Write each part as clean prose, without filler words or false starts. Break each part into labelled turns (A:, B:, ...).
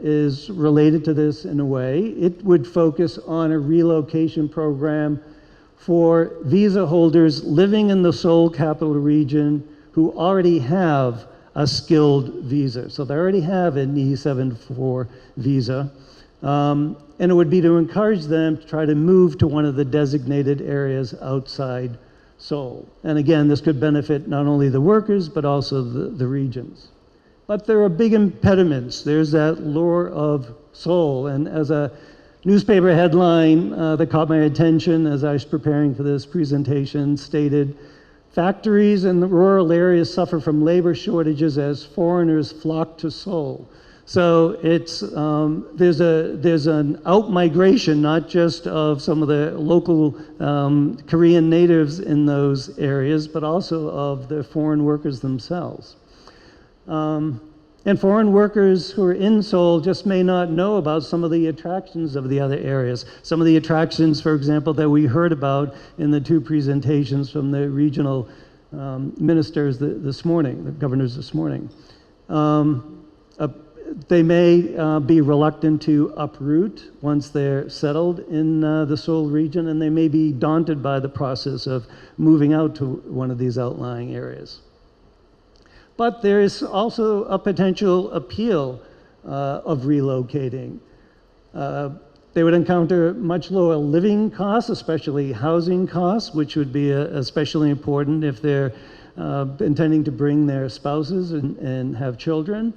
A: is related to this in a way. It would focus on a relocation program for visa holders living in the Seoul capital region who already have a skilled visa. So they already have an E-74 visa. And it would be to encourage them to try to move to one of the designated areas outside Seoul. And again, this could benefit not only the workers, but also the regions. But there are big impediments. There's that lure of Seoul. And as a newspaper headline that caught my attention as I was preparing for this presentation stated, "Factories in the rural areas suffer from labor shortages as foreigners flock to Seoul." So it's there's an out-migration, not just of some of the local Korean natives in those areas, but also of the foreign workers themselves. And foreign workers who are in Seoul just may not know about some of the attractions of the other areas. Some of the attractions, for example, that we heard about in the two presentations from the regional ministers this morning, the governors this morning. They may be reluctant to uproot once they're settled in the Seoul region, and they may be daunted by the process of moving out to one of these outlying areas. But there is also a potential appeal of relocating. They would encounter much lower living costs, especially housing costs, which would be especially important if they're intending to bring their spouses and have children.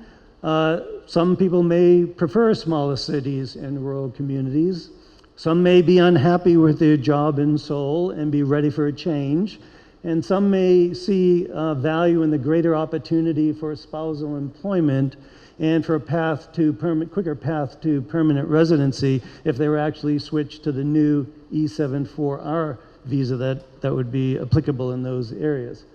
A: Some people may prefer smaller cities and rural communities. Some may be unhappy with their job in Seoul and be ready for a change. And some may see value in the greater opportunity for spousal employment and for a quicker path to permanent residency if they were actually switched to the new E-74R visa that would be applicable in those areas.